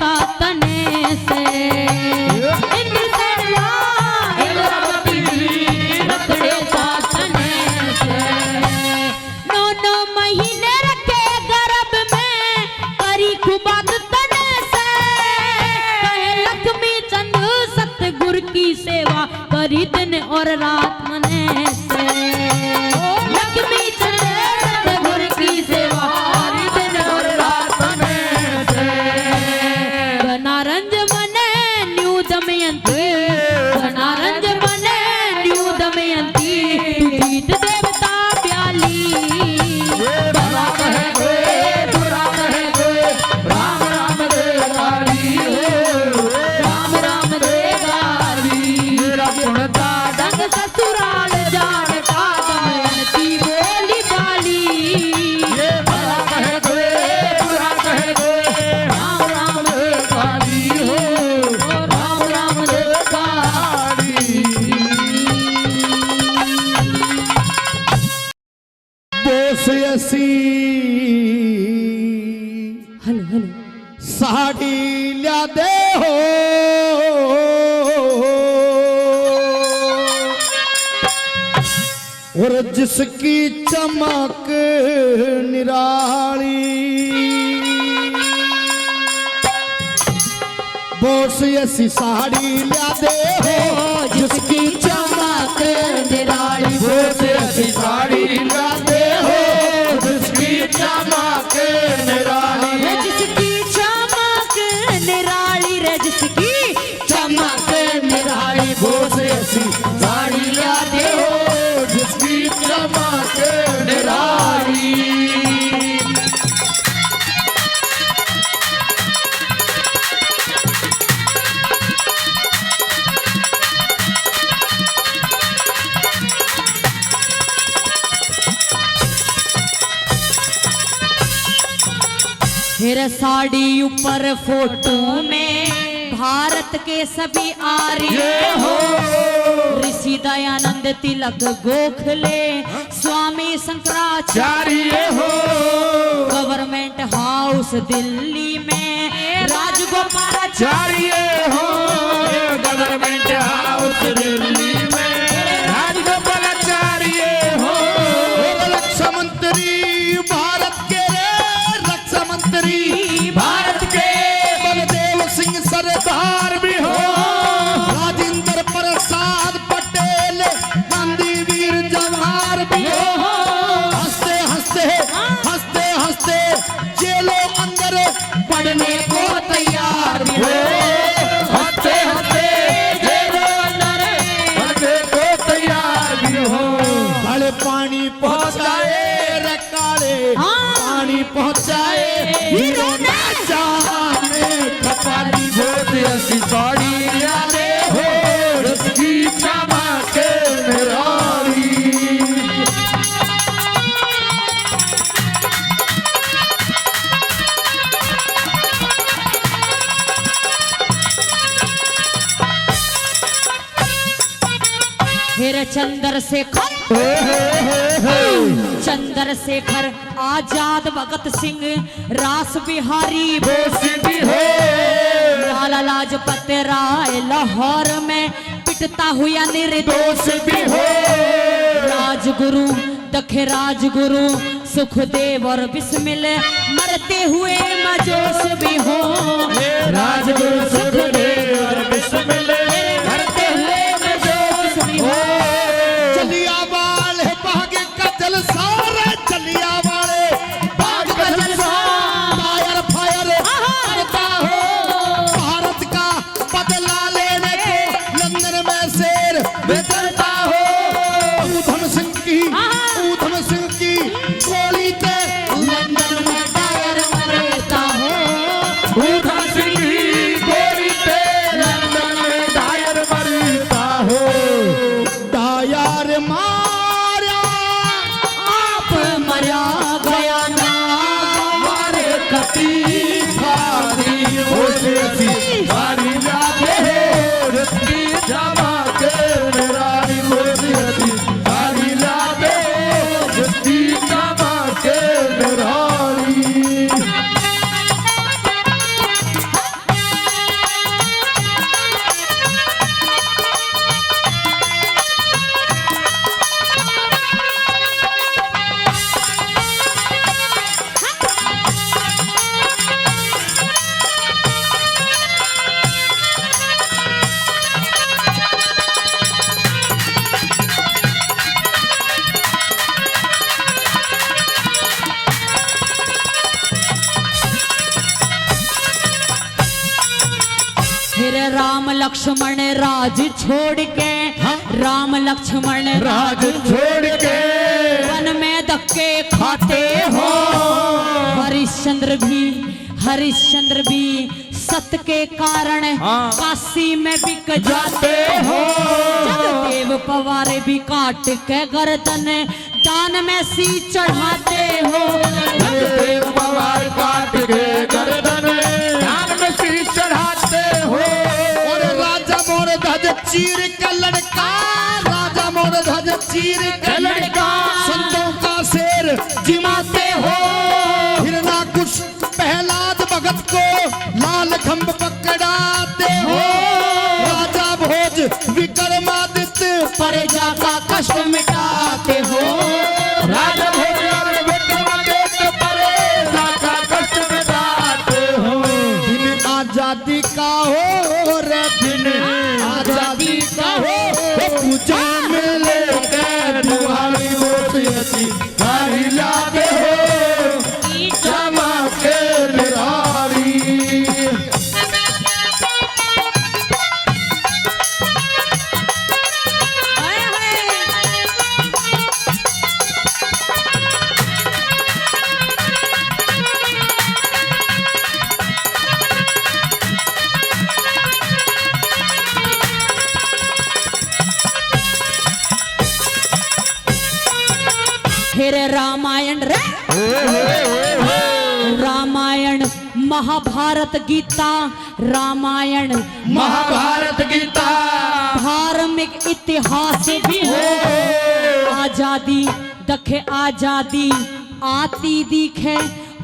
सातने से इंद्र सेना इंद्रावती रखड़े सातने से 9 महीने रखे गर्भ में करी खुबात तने से कहे लक्ष्मी चंद सतगुरु की सेवा करी दिन और रात मने से लक्ष्मी चंद सतगुरु की सेवा करी दिन और रात में से गणारंज मने न्यू दमयंती गणारंज मने न्यू दमयंती तू जीत देवता प्याली भला कहे कोई बुरा कहे कोई राम राम दे गाली हो राम राम दे गाली मेरा पुणता दंग ससुराल जान का दमयंती बोली बाली ये भला कहे कोई बुरा कहे कोई राम राम दे गाली हो राम राम दे गाली बोस असी हेलो हेलो साड़ी लिया दे हो और जिसकी चमक निराली बोस ऐसी साड़ी लिया दे हो जिसकी चमक निराली बोस ऐसी साड़ी लिया दे हो जिसकी चमक निराली रे जिसकी चमक निराली रे जिसकी चमक निराली बोस ऐसी साड़ी लिया दे हो जिसकी चमक निराली फिर साड़ी ऊपर फोटो में भारत के सभी आर्य हो ऋषि दयानंद तिलक गोखले स्वामी शंकराचार्य हो गवर्नमेंट हाउस दिल्ली में राजगोपालाचार्य हो गवर्नमेंट हाउस दिल्ली में राजगोपालाचार्य हो रक्षा मंत्री भारत के रक्षा मंत्री भारत के बलदेव सिंह सरदार भी हो राजेंद्र प्रसाद पटेल गांधी वीर जवाहर भी हो हंसते हंसते हंसते हंसते जेलों अंदर पढ़ने को तैयार भी हो हंसते हंसते जेलों अंदर पढ़ने को तैयार भी हो काले पानी पहुंचाए रे काले पानी पहुंचाए हीरो ने जाने खपाली बहुत ऐसी साड़ी लिया दे हो उसकी चमक निराली फिर चंद्रशेखर चंद्रशेखर आजाद भगत सिंह रास बिहारी बोस भी हो लाला लाजपत राय लाहौर में पिटता हुआ निर्दोष दोष भी हो राजगुरु दखे राजगुरु सुखदेव और बिस्मिल मरते हुए मजोश भी हो राजगुरु सुखदेव और बिस्मिल मरते हुए मजोश भी हो चलिया वाले भाग्य का जलसा रे चलिया वाले भाग्य का जलसा फायर फायर करता हो भारत का बदला लेने को लंदन में शेर बेचता हो ऊधम सिंह की गोली ते लंदन में टायर मरता हो ऊधम सिंह की गोली ते लंदन में टायर राम लक्ष्मण राज छोड़ के, राम लक्ष्मण राज छोड़ के वन में धक्के खाते हो। हरिश्चंद्र भी सत के कारण काशी में बिक जाते हो। जगदेव पवार भी काट के गर्दन दान में सी चढ़ाते हो। जगदेव पवार काट के गर्दन दान में सी चढ़ाते हो। और राजा मोर ध्वज चीर के लड़का, राजा मोर ध्वज चीर के लड़का संतों का शेर जिमाते हो। हिरणाकुश प्रहलाद भगत को लाल खंभ पकड़ाते हो। राजा भोज विक्रमादित्य प्रजा का कष्ट मिटाते हो। राजा भोज और विक्रमादित्य प्रजा का कष्ट मिटाते हो। दिन आजादी का हो रे, दिन आजादी का हो, पूजा में लेकर दिवाली मोती गाड़ी लाते हो। चमके निरारी फिर रामायण रे, रामायण महाभारत गीता, रामायण महाभारत गीता धार्मिक इतिहास भी हो। आजादी दखे आजादी आती दिखे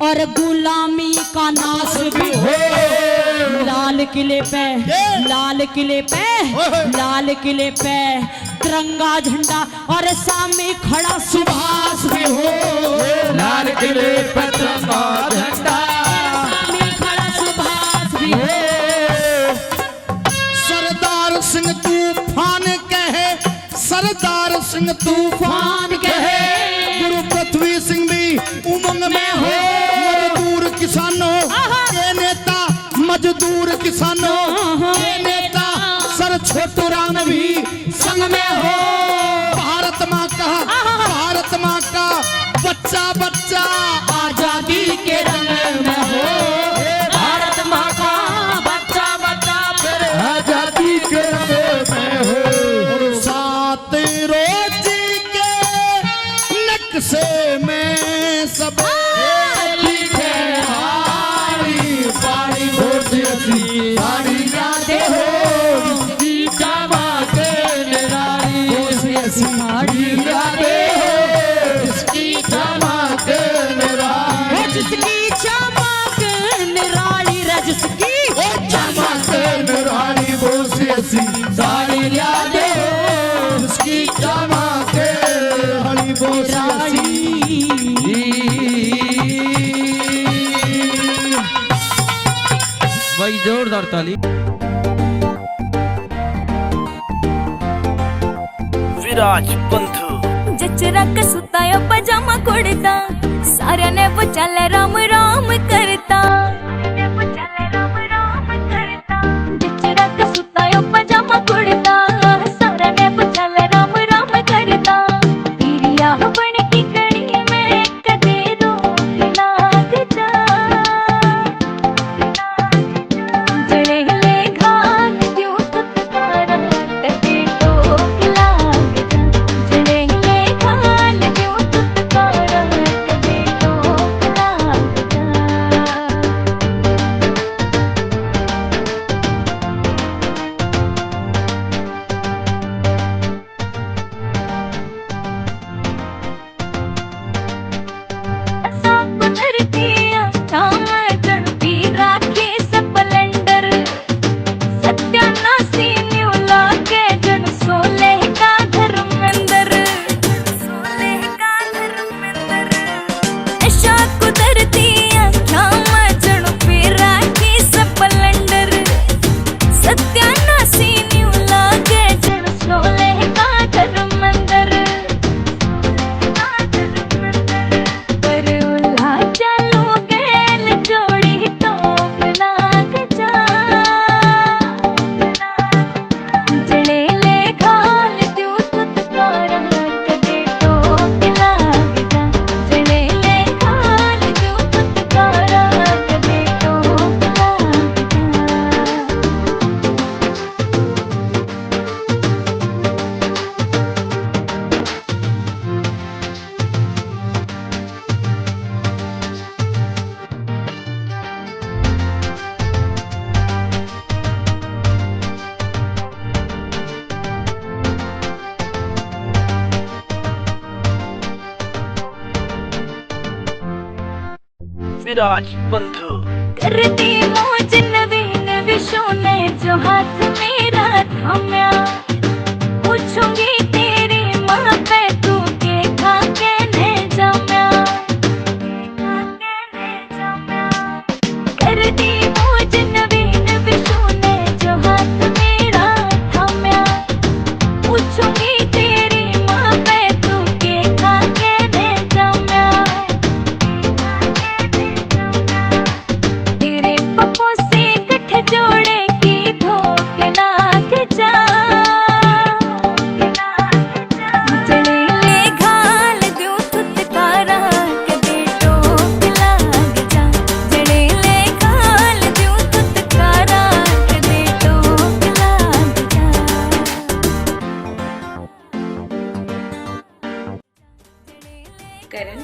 और गुलामी का नाश भी हो। लाल किले पे, लाल किले पे, लाल किले पे तिरंगा झंडा और सामने खड़ा सुभाष भी हो। लाल किले पर तिरंगा झंडा सामने खड़ा सुभाष भी हो। सरदार सिंह तूफान कहे, सरदार सिंह तूफान कहे। गुरु पृथ्वी सिंह भी उमंग में हो। मजदूर किसानों के नेता, मजदूर किसानों के नेता सर छोटू राम भी संग में हो। भारत माँ का, भारत माँ का बच्चा बच्चा आजादी के रंग में हो। भारत माँ का बच्चा बच्चा फिर आजादी के रंग में हो। और सात रोजी के नक्शे में सब लिखे हारी पारी भोटी ऐसी सारी यादें हो। जिसकी चमक निराली ऐसी सारी यादें हो। जिसकी चमक निराली, जिसकी चमक निराली रे, जिसकी चमक निराली वो ऐसी सारी यादें हो। जिसकी चमक निराली वो ऐसी। भाई जोरदार ताली। विराज बंधु जचरा कसुताया पजामा कुड़ता सारे ने पुछले राम राम करता। जचरा कसुताया पजामा कुड़ता सारे ने पुछले राम राम करता। तेरी आह बन की कड़ी में कदे रोक लाग जा। जड़े ले घाट क्यों तुतकारा तके टोक लाग जा। जड़े ले घाट क्यों तुतकारा तके टोक लाग विराज बंधु। करती मौज नवीन विशु ने जो हाथ मेरा थाम्या, पूछूंगी तेरी माँ पे तू के खा के ने जम्या, करती मौज नवीन विशु ने जो हाथ मेरा थाम्या, पूछूंगी तेरी माँ पे तू के खा के ने जम्या, तेरे पप्पो से गठ जोड़े की धोख लाग जा, जड़ेले घाल दूं तुतकारा कदे टोक लाग जा, जड़ेले घाल दूं तुतकारा कदे टोक लाग जा। करण